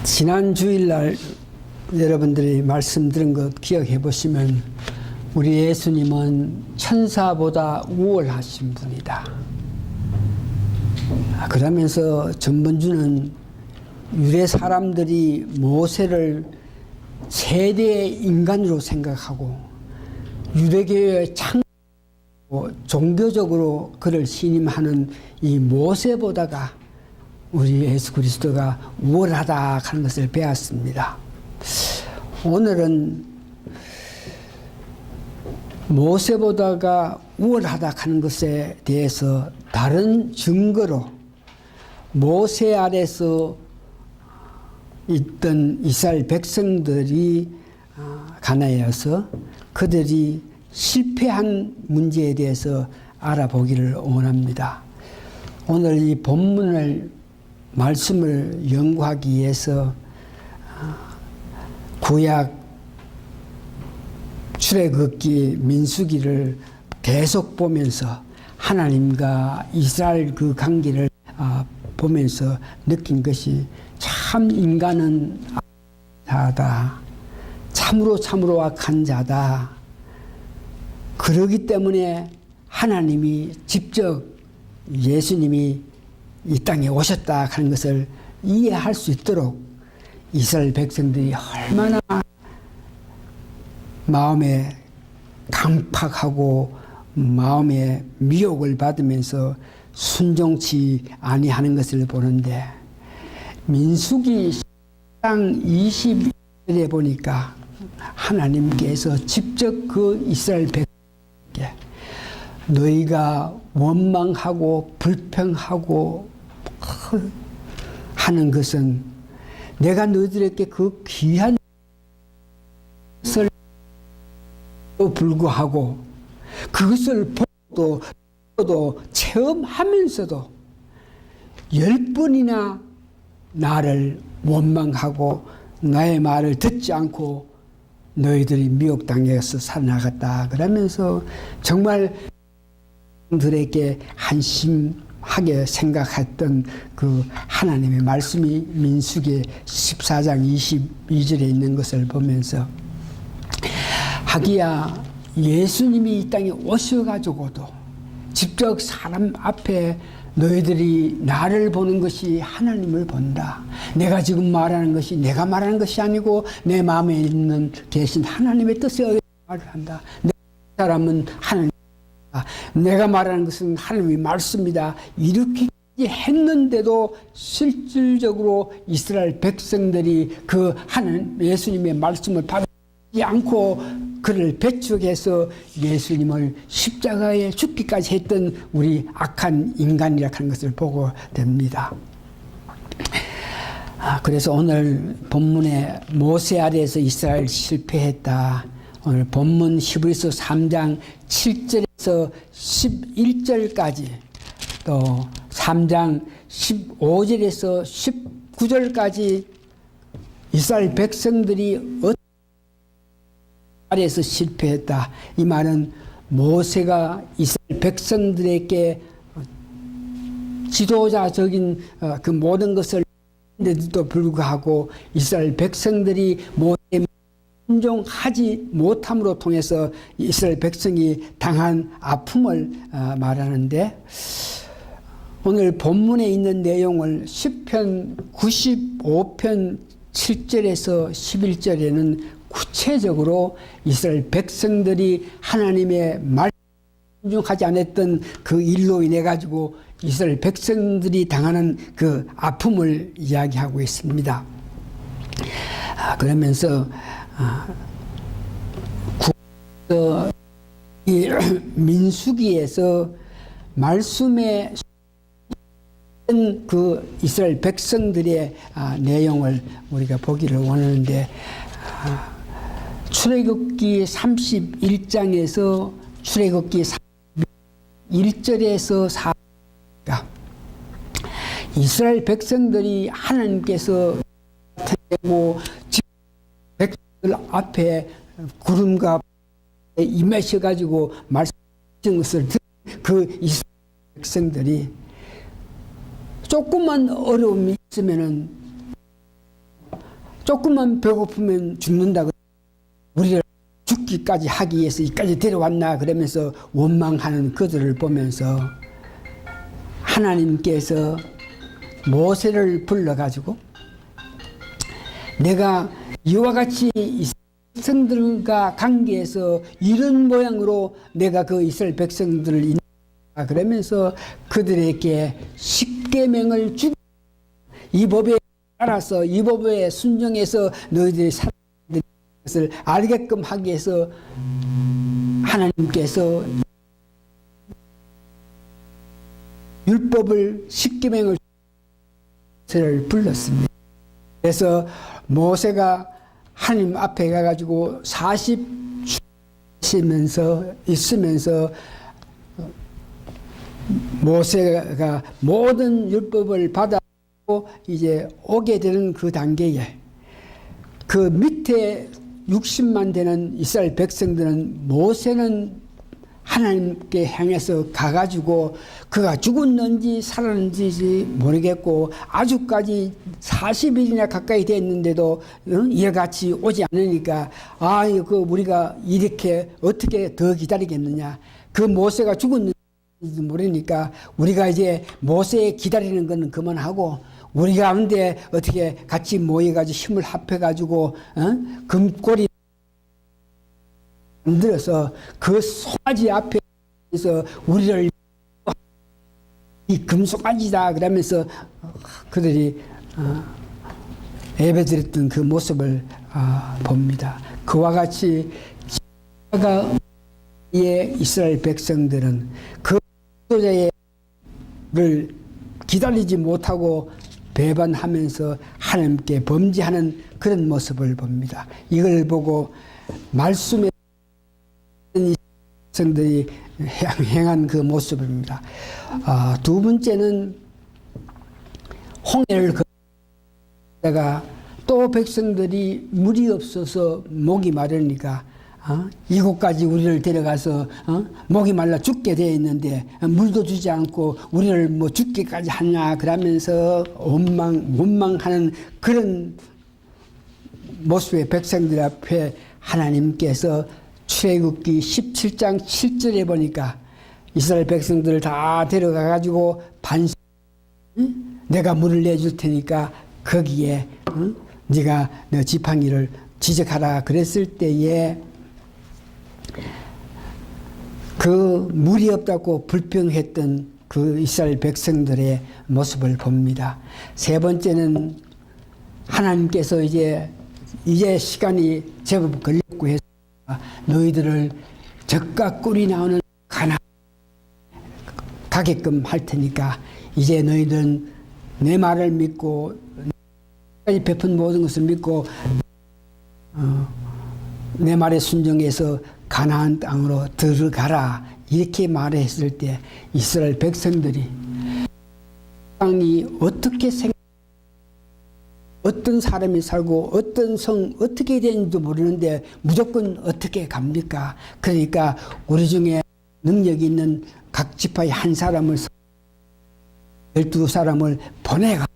지난 주일날 여러분들이 말씀 들은 것 기억해 보시면 우리 예수님은 천사보다 우월하신 분이다. 그러면서 전번주는 유대 사람들이 모세를 세대의 인간으로 생각하고 유대교의 종교적으로 그를 신임하는 이 모세보다가 우리 예수 그리스도가 우월하다 하는 것을 배웠습니다. 오늘은 모세보다가 우월하다 하는 것에 대해서 다른 증거로 모세 아래서 있던 이스라엘 백성들이 가나에서 그들이 실패한 문제에 대해서 알아보기를 원합니다. 오늘 이 본문을 말씀을 연구하기 위해서 구약 출애굽기 민수기를 계속 보면서 하나님과 이스라엘 그 관계를 보면서 느낀 것이 참 인간은 악하다. 참으로 악한 자다. 그러기 때문에 하나님이 직접 예수님이 이 땅에 오셨다 하는 것을 이해할 수 있도록 이스라엘 백성들이 얼마나 마음에 강팍하고 마음에 미혹을 받으면서 순종치 아니하는 것을 보는데 민수기 10장 20절에 보니까 하나님께서 직접 그 이스라엘 백성에게 너희가 원망하고 불평하고 하는 것은 내가 너희들에게 그 귀한 것을 불구하고 그것을 보고도 체험하면서도 10번이나 나를 원망하고 나의 말을 듣지 않고 너희들이 미혹당해서 살아나갔다. 그러면서 정말 들에게 한심하게 생각했던 그 하나님의 말씀이 민수기 14장 22절에 있는 것을 보면서 하기야 예수님이 이 땅에 오셔가지고도 직접 사람 앞에 너희들이 나를 보는 것이 하나님을 본다. 내가 지금 말하는 것이 내가 말하는 것이 아니고 내 마음에 있는 계신 하나님의 뜻에 의해 말을 한다. 내 사람은 하나님, 내가 말하는 것은 하나님의 말씀이다. 이렇게 했는데도 실질적으로 이스라엘 백성들이 그 하나님 예수님의 말씀을 받지 않고 그를 배척해서 예수님을 십자가에 죽기까지 했던 우리 악한 인간이라 하는 것을 보고 됩니다. 그래서 오늘 본문에 모세 아래에서 이스라엘 실패했다. 오늘 본문 히브리서 3장 7절에서 11절까지 또 3장 15절에서 19절까지 이스라엘 백성들이 아래에서 실패했다. 이 말은 모세가 이스라엘 백성들에게 지도자적인 그 모든 것을 했는데도 불구하고 이스라엘 백성들이 모세에 순종하지 못함으로 통해서 이스라엘 백성이 당한 아픔을 말하는데 오늘 본문에 있는 내용을 시편 95편 7절에서 11절에는 구체적으로 이스라엘 백성들이 하나님의 말씀에 순종하지 않았던 그 일로 인해 가지고 이스라엘 백성들이 당하는 그 아픔을 이야기하고 있습니다. 그러면서 이 민수기에서 말씀에 그 이스라엘 백성들의 내용을 우리가 보기를 원하는데 출애굽기 31장에서 출애굽기 1절에서 4가 이스라엘 백성들이 하나님께서 백성들 앞에 구름과 임하셔가지고 말씀하신 것을 듣는 그 이스라엘 백성들이 조금만 어려움이 있으면은 조금만 배고프면 죽는다. 우리를 죽기까지 하기 위해서 이까지 데려왔나 그러면서 원망하는 그들을 보면서 하나님께서 모세를 불러가지고 내가 이와 같이 백성들과 관계에서 이런 모양으로 내가 그 이스라엘 백성들을 인도한다 그러면서 그들에게 십계명을 주고 이 법에 따라서 이 법에 순종해서 너희들이 살아야 될 것을 알게끔 하기 위해서 하나님께서 율법을 십계명을 불렀습니다. 그래서 모세가 하나님 앞에 가가지고 40 있으면서 모세가 모든 율법을 받아고 이제 오게 되는 그 단계에 그 밑에 60만 되는 이스라엘 백성들은 모세는 하나님께 향해서 가가지고 그가 죽었는지 살았는지 모르겠고 아주까지 40일이나 가까이 됐는데도 이와 같이 오지 않으니까 그 우리가 이렇게 어떻게 더 기다리겠느냐. 그 모세가 죽었는지 모르니까 우리가 이제 모세 기다리는 건 그만하고 우리 가운데 어떻게 같이 모여가지고 힘을 합해가지고 금꼬리 만들어서 그 송아지 앞에서 우리를 이 금송아지다 그러면서 그들이 예배드렸던 그 모습을 봅니다. 그와 같이 이스라엘 백성들은 그 지도자를 기다리지 못하고 배반하면서 하나님께 범죄하는 그런 모습을 봅니다. 이걸 보고 말씀에 백성들이 행한 그 모습입니다. 두 번째는 홍해를 건너다가 또 백성들이 물이 없어서 목이 마르니까 이곳까지 우리를 데려가서 목이 말라 죽게 되어 있는데 물도 주지 않고 우리를 뭐 죽기까지 하냐 그러면서 원망하는 그런 모습의 백성들 앞에 하나님께서 출애굽기 17장 7절에 보니까 이스라엘 백성들을 다 데려가 가지고 내가 물을 내줄 테니까 거기에 네가 너 지팡이를 지적하라 그랬을 때에 그 물이 없다고 불평했던 그 이스라엘 백성들의 모습을 봅니다. 세 번째는 하나님께서 이제 시간이 제법 걸렸고 해서 너희들을 젖과 꿀이 나오는 가나안 가게끔 할 테니까 이제 너희들은 내 말을 믿고 내가 베푼 모든 것을 믿고 내 말에 순종해서 가나안 땅으로 들어가라 이렇게 말했을 때 이스라엘 백성들이 땅이 어떻게 어떤 사람이 살고 어떤 성 어떻게 되는지도 모르는데 무조건 어떻게 갑니까? 그러니까 우리 중에 능력이 있는 각 지파의 한 사람을 12사람을 보내가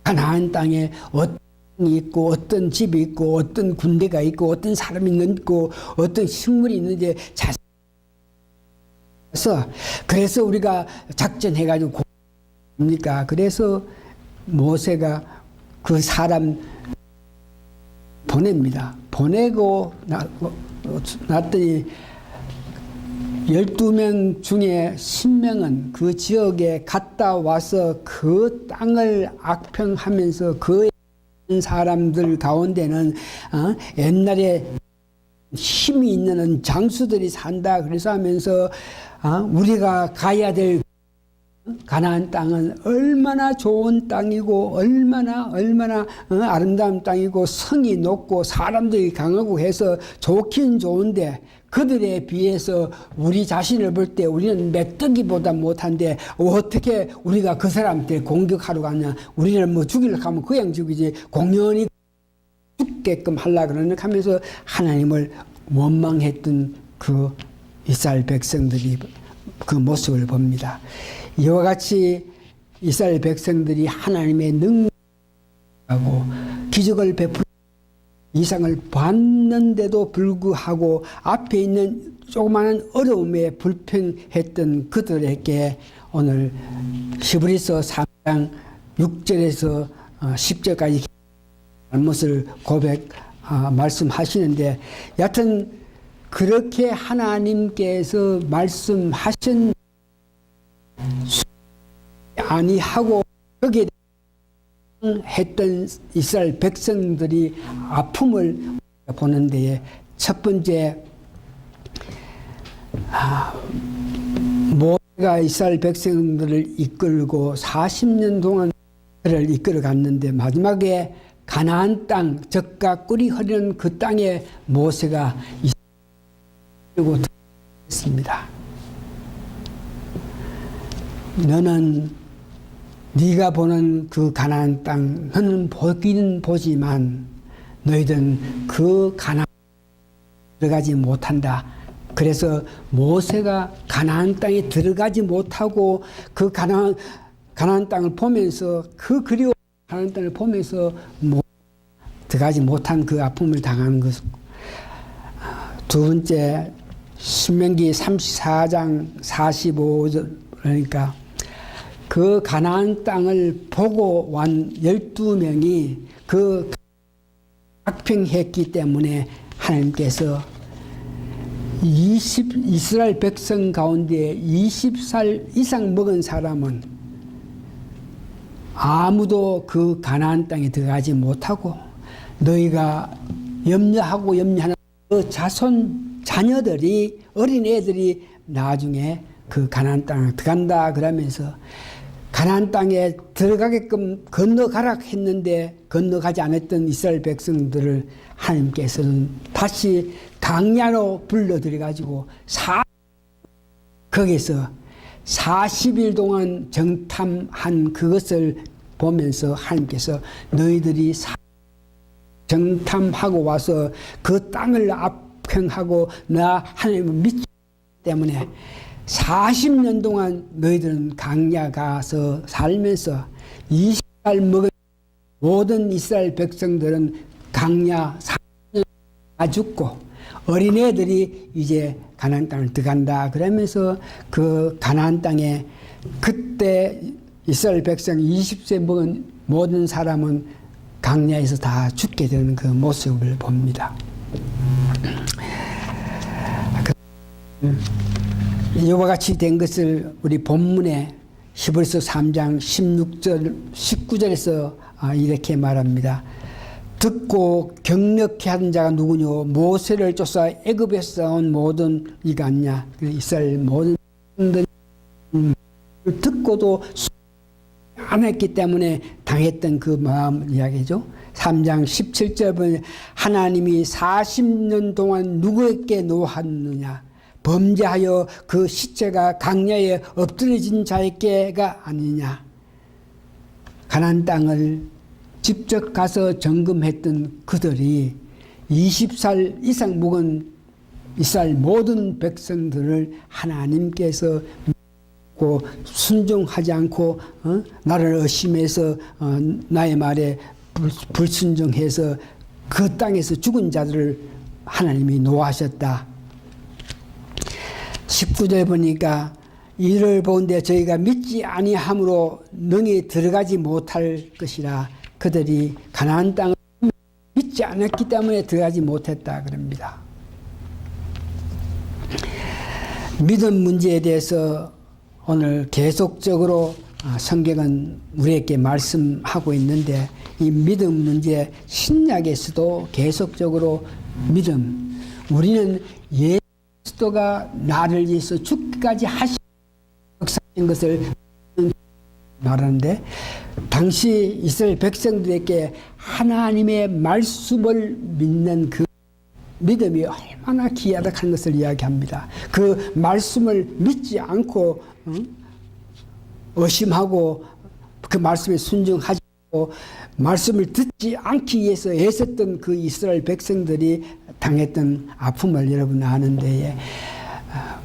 가나안 땅에 어떤 이 있고 어떤 집이 있고 어떤 군대가 있고 어떤 사람이 있고 어떤 식물이 있는데 그래서 우리가 작전해가지고 뭡니까? 그래서 모세가 그 사람 보냅니다. 보내고 났더니 12명 중에 10명은 그 지역에 갔다 와서 그 땅을 악평하면서 그 사람들 가운데는 옛날에 힘이 있는 장수들이 산다 그래서 하면서 우리가 가야 될 가나안 땅은 얼마나 좋은 땅이고 얼마나 아름다운 땅이고 성이 높고 사람들이 강하고 해서 좋긴 좋은데 그들에 비해서 우리 자신을 볼 때 우리는 메뚜기보다 못한데 어떻게 우리가 그 사람들 공격하러 가냐. 우리는 뭐 죽이려고 하면 그냥 죽이지 공연히 죽게끔 하려고 그러는 하면서 하나님을 원망했던 그 이스라엘 백성들이 그 모습을 봅니다. 이와 같이 이스라엘 백성들이 하나님의 능력하고 기적을 베풀 이상을 봤는데도 불구하고 앞에 있는 조그마한 어려움에 불평했던 그들에게 오늘 히브리서 3장 6절에서 10절까지 잘못을 말씀하시는데, 여하튼 그렇게 하나님께서 말씀하신 아니하고 거기에 했던 이스라엘 백성들이 아픔을 보는 데에 첫 번째, 모세가 이스라엘 백성들을 이끌고 40년 동안 그를 이끌어 갔는데 마지막에 가나안 땅, 젖과 꿀이 흐르는 그 땅에 모세가 이끌고 들어갔습니다. 너는 네가 보는 그 가나안 땅, 너는 보기는 보지만 너희들은 그 가나안 들어가지 못한다. 그래서 모세가 가나안 땅에 들어가지 못하고 그 가나안 땅을 보면서, 그 그리워 가나안 땅을 보면서 들어가지 못한 그 아픔을 당하는 것. 두 번째, 신명기 34장 45절, 그러니까 그 가나안 땅을 보고 온 12명이 그 악평했기 때문에 하나님께서 이스라엘 백성 가운데 20살 이상 먹은 사람은 아무도 그 가나안 땅에 들어가지 못하고, 너희가 염려하는 그 자녀들이, 어린애들이 나중에 그 가나안 땅에 들어간다 그러면서 가나안 땅에 들어가게끔 건너가라 했는데 건너가지 않았던 이스라엘 백성들을 하나님께서는 다시 강야로 불러들여 가지고 거기서 40일 동안 정탐한 그것을 보면서 하나님께서 너희들이 정탐하고 와서 그 땅을 압평하고 나 하나님을 믿기 때문에 40년 동안 너희들은 강야 가서 살면서 20살 먹은 모든 이스라엘 백성들은 강야 40년 다 죽고 어린애들이 이제 가나안 땅을 들어간다 그러면서 그 가나안 땅에 그때 이스라엘 백성 20세 먹은 모든 사람은 강야에서 다 죽게 되는 그 모습을 봅니다. 이와 같이 된 것을 우리 본문에 히브리서 3장 16절 19절에서 이렇게 말합니다. 듣고 경력케 하던 자가 누구뇨? 모세를 쫓아 애굽에서 온 모든 이가 아니냐? 이스라엘 모든 듣고도 안 했기 때문에 당했던 그 마음 이야기죠. 3장 17절 보면 하나님이 40년 동안 누구에게 노하느냐? 범죄하여 그 시체가 강야에 엎드려진 자에게가 아니냐. 가나안 땅을 직접 가서 점검했던 그들이 20살 이상 묵은 이스라엘 모든 백성들을 하나님께서 믿고 순종하지 않고 나를 의심해서 나의 말에 불순종해서 그 땅에서 죽은 자들을 하나님이 노하셨다. 19절 보니까 이를 보는데 저희가 믿지 아니함으로 능히 들어가지 못할 것이라. 그들이 가나안 땅을 믿지 않았기 때문에 들어가지 못했다 그럽니다. 믿음 문제에 대해서 오늘 계속적으로 성경은 우리에게 말씀하고 있는데 이 믿음 문제 신약에서도 계속적으로 믿음, 우리는 예수 그리스도가 나를 위해서 죽기까지 하신 역사인 것을 말하는데, 당시 이스라엘 백성들에게 하나님의 말씀을 믿는 그 믿음이 얼마나 귀하다 하는 것을 이야기합니다. 그 말씀을 믿지 않고 의심하고 그 말씀에 순종하지 않고 말씀을 듣지 않기 위해서 애썼던 그 이스라엘 백성들이 당했던 아픔을 여러분 아는데,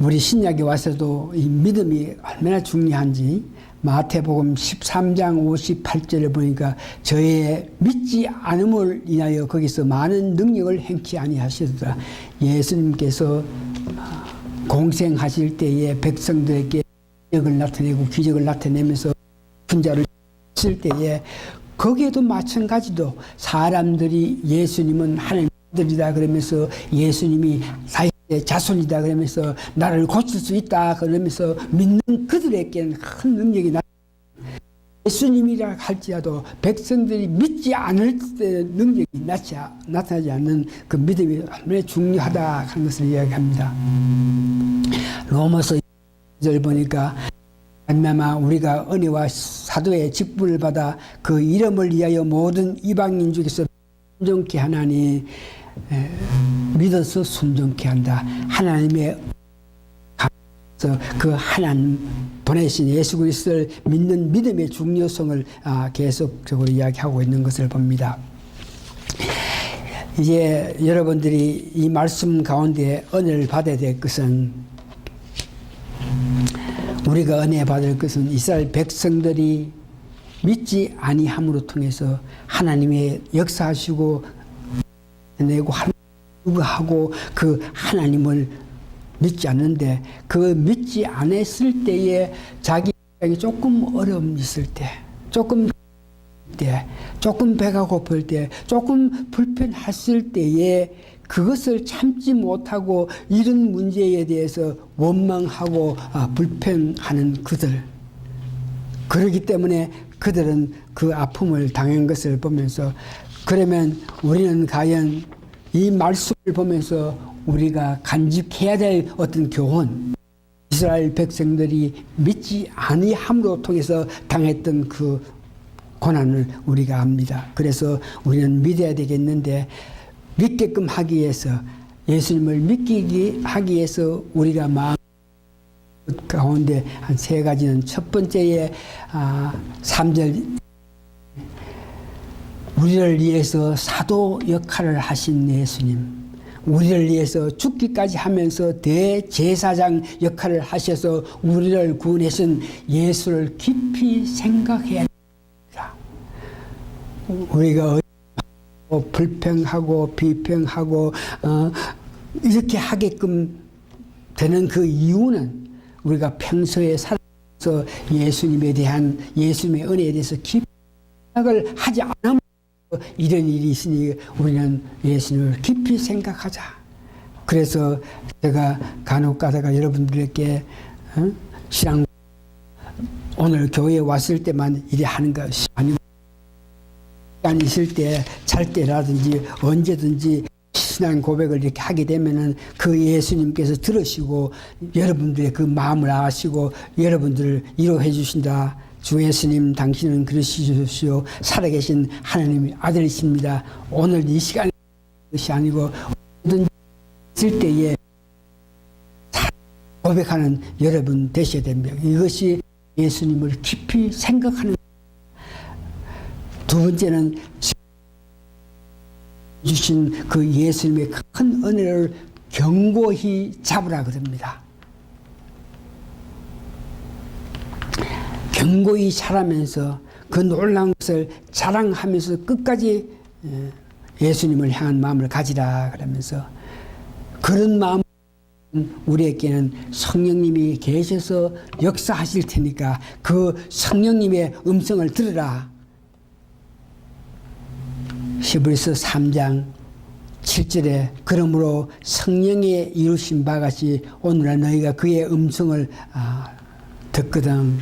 우리 신약에 와서도 이 믿음이 얼마나 중요한지 마태복음 13장 58절에 보니까 저의 믿지 않음을 인하여 거기서 많은 능력을 행치 아니하시더라. 예수님께서 공생하실 때에 백성들에게 기적을 나타내고 기적을 나타내면서 분자를 쓸 때에 거기에도 마찬가지로 사람들이 예수님은 하나님의 아들이다 그러면서 예수님이 다윗의 자손이다 그러면서 나를 고칠 수 있다 그러면서 믿는 그들에게는 큰 능력이 예수님이라 할지라도 백성들이 믿지 않을 때 능력이 나타나지 않는 그 믿음이 얼마나 중요하다 하는 것을 이야기합니다. 로마서 2절 보니까 아마 우리가 은혜와 사도의 직분을 받아 그 이름을 위하여 모든 이방인 중에서 순종케 하나니 믿어서 순종케 한다. 하나님의 그 하나님 보내신 예수 그리스도를 믿는 믿음의 중요성을 계속적으로 이야기하고 있는 것을 봅니다. 이제 여러분들이 이 말씀 가운데 은혜를 받아야 될 것은 우리가 은혜 받을 것은 이스라엘 백성들이 믿지 아니함으로 통해서 하나님의 역사하시고 내고 하고 그 하나님을 믿지 않는데 그 믿지 않았을 때에 자기 조금 어려움이 있을 때 조금 배가 고플 때 조금 불편했을 때에 그것을 참지 못하고 이런 문제에 대해서 원망하고 불평하는 그들 그렇기 때문에 그들은 그 아픔을 당한 것을 보면서 그러면 우리는 과연 이 말씀을 보면서 우리가 간직해야 될 어떤 교훈 이스라엘 백성들이 믿지 아니함으로 통해서 당했던 그 고난을 우리가 압니다. 그래서 우리는 믿어야 되겠는데 믿게끔 하기 위해서 예수님을 믿기 하기 위해서 우리가 마음 가운데 한 세 가지는 첫 번째에 3절 우리를 위해서 사도 역할을 하신 예수님 우리를 위해서 죽기까지 하면서 대제사장 역할을 하셔서 우리를 구원하신 예수를 깊이 생각해야 합니다. 우리가 불평하고 비평하고 이렇게 하게끔 되는 그 이유는 우리가 평소에 살아서 예수님에 대한 예수님의 은혜에 대해서 깊이 생각을 하지 않으면 이런 일이 있으니 우리는 예수님을 깊이 생각하자. 그래서 제가 간혹 가다가 여러분들에게 신앙 오늘 교회에 왔을 때만 이래 하는 것이 아니고 시간 있을 때 잘 때라든지 언제든지 신앙 고백을 이렇게 하게 되면은 그 예수님께서 들으시고 여러분들의 그 마음을 아시고 여러분들을 위로해 주신다. 주 예수님 당신은 그러시오 살아계신 하나님의 아들이십니다. 오늘 이 시간에 것이 아니고 언제든지 있을 때에 고백하는 여러분 되셔야 됩니다. 이것이 예수님을 깊이 생각하는 두 번째는 주신 그 예수님의 큰 은혜를 견고히 잡으라 그럽니다. 견고히 자라면서 그 놀라운 것을 자랑하면서 끝까지 예수님을 향한 마음을 가지라 그러면서 그런 마음 우리에게는 성령님이 계셔서 역사하실 테니까 그 성령님의 음성을 들으라. 히브리서 3장 7절에 그러므로 성령의 이루신 바 같이 오늘날 너희가 그의 음성을 듣거든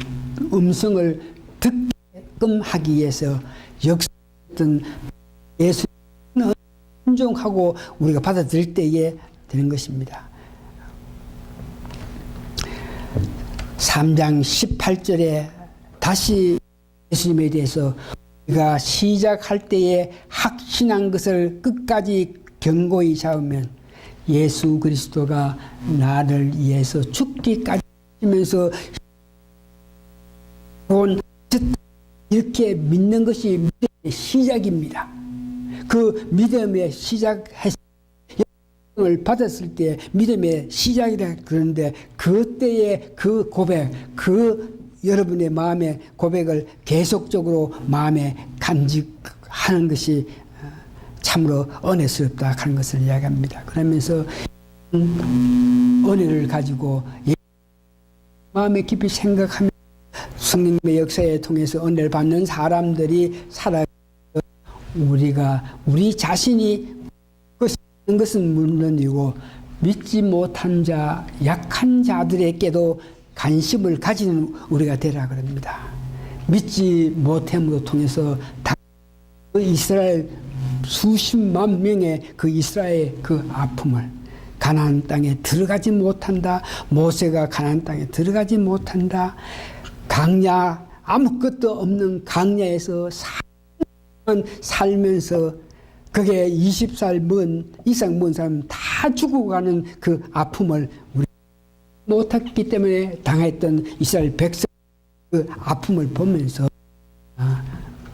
음성을 듣게끔 하기 위해서 역사했던 예수님을 순종하고 우리가 받아들일 때에 되는 것입니다. 3장 18절에 다시 예수님에 대해서 우리가 시작할 때에 확신한 것을 끝까지 견고히 잡으면 예수 그리스도가 나를 위해서 죽기까지 하면서 이렇게 믿는 것이 믿음의 시작입니다. 그 믿음의 시작했을 을 받았을 때 믿음의 시작이라 그러는데 그때의 그 고백, 그 여러분의 마음의 고백을 계속적으로 마음에 간직하는 것이 참으로 은혜스럽다 하는 것을 이야기합니다. 그러면서 은혜를 가지고 마음에 깊이 생각하며 성령의 역사에 통해서 은혜를 받는 사람들이 살아 우리가 우리 자신이 그것은 것은 물론이고 믿지 못한 자, 약한 자들에게도 관심을 가지는 우리가 되라 그럽니다. 믿지 못함으로 통해서 이스라엘 수십만 명의 그 이스라엘 그 아픔을 가나안 땅에 들어가지 못한다. 모세가 가나안 땅에 들어가지 못한다. 강야 아무것도 없는 강야에서 살면서 그게 20살 이상 먼 사람 다 죽어가는 그 아픔을 우리 못했기 때문에 당했던 이스라엘 백성 그 아픔을 보면서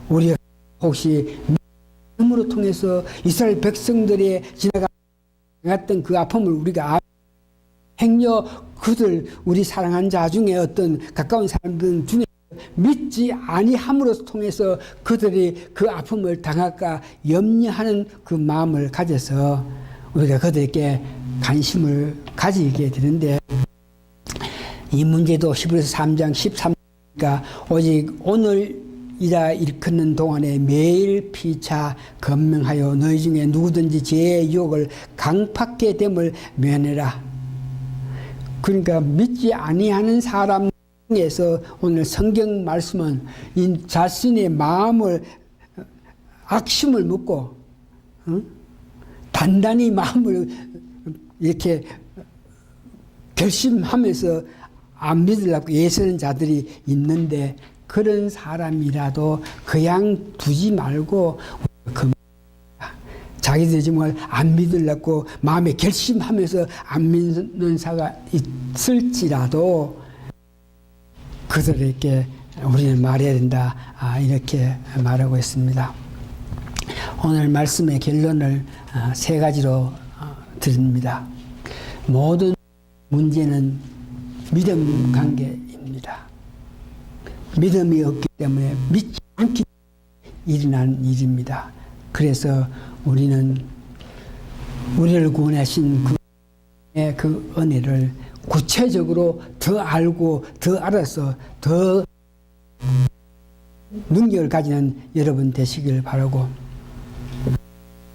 우리가 혹시 믿음으로 통해서 이스라엘 백성들의 지나갔던 그 아픔을 우리가 행여 그들 우리 사랑한 자 중에 어떤 가까운 사람들 중에 믿지 아니함으로 통해서 그들이 그 아픔을 당할까 염려하는 그 마음을 가져서 우리가 그들에게 관심을 가지게 되는데 이 문제도 히브리서 3장 13절이니까 오직 오늘이라 일컫는 동안에 매일 피차 건명하여 너희 중에 누구든지 죄의 유혹을 강팍게 됨을 면해라. 그러니까 믿지 아니하는 사람 에서 오늘 성경 말씀은 이 자신의 마음을 악심을 묻고 단단히 마음을 이렇게 결심하면서 안 믿으려고 애쓰는 자들이 있는데 그런 사람이라도 그냥 두지 말고 자기들이 정말 안 믿으려고 마음에 결심하면서 안 믿는 자가 있을지라도 그들에게 우리는 말해야 된다. 이렇게 말하고 있습니다. 오늘 말씀의 결론을 세 가지로 드립니다. 모든 문제는 믿음 관계입니다. 믿음이 없기 때문에 믿지 않기 일어난 일입니다. 그래서 우리는 우리를 구원하신 그 은혜를 구체적으로 더 알고 더 알아서 더 능력을 가지는 여러분 되시길 바라고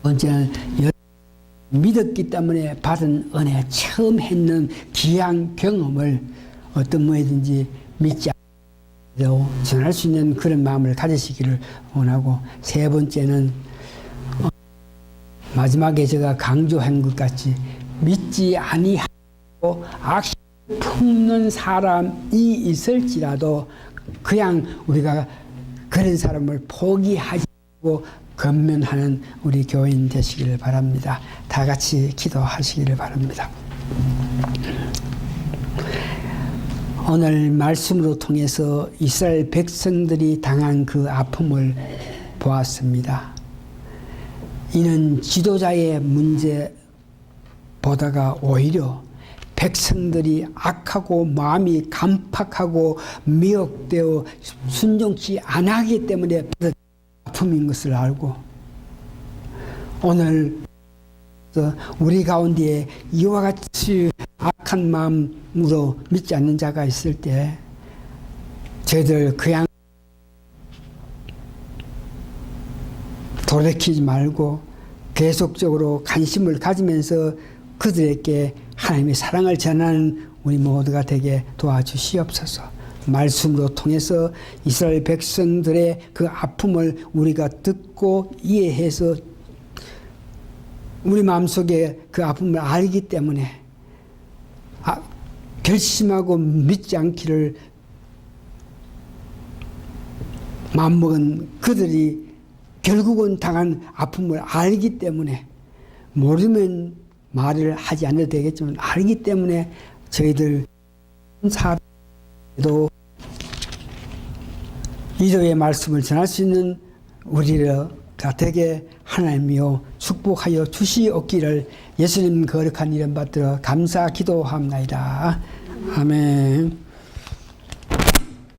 번째는 믿었기 때문에 받은 은혜 처음 했는 귀한 경험을 어떤 뭐든지 믿지 않고 전할 수 있는 그런 마음을 가지시기를 원하고 세 번째는 마지막에 제가 강조한 것 같이 믿지 아니하고 악심 품는 사람이 있을지라도 그냥 우리가 그런 사람을 포기하지 않고 건면하는 우리 교인 되시기를 바랍니다. 다 같이 기도하시기를 바랍니다. 오늘 말씀으로 통해서 이스라엘 백성들이 당한 그 아픔을 보았습니다. 이는 지도자의 문제보다가 오히려 백성들이 악하고 마음이 간팍하고 미혹되어 순종치 않았기 때문에 받은 아픔인 것을 알고 오늘 우리 가운데 이와 같이 악한 마음으로 믿지 않는 자가 있을 때 저희들 그냥 돌이키지 말고 계속적으로 관심을 가지면서 그들에게 하나님의 사랑을 전하는 우리 모두가 되게 도와주시옵소서. 말씀으로 통해서 이스라엘 백성들의 그 아픔을 우리가 듣고 이해해서 우리 마음속에 그 아픔을 알기 때문에 결심하고 믿지 않기를 마음먹은 그들이 결국은 당한 아픔을 알기 때문에 모르면 말을 하지 않아도 되겠지만 알기 때문에 저희들 사람도 이도의 말씀을 전할 수 있는 우리가 되게 하나님이여 축복하여 주시옵기를 예수님 거룩한 이름 받들어 감사 기도합나이다. 아멘.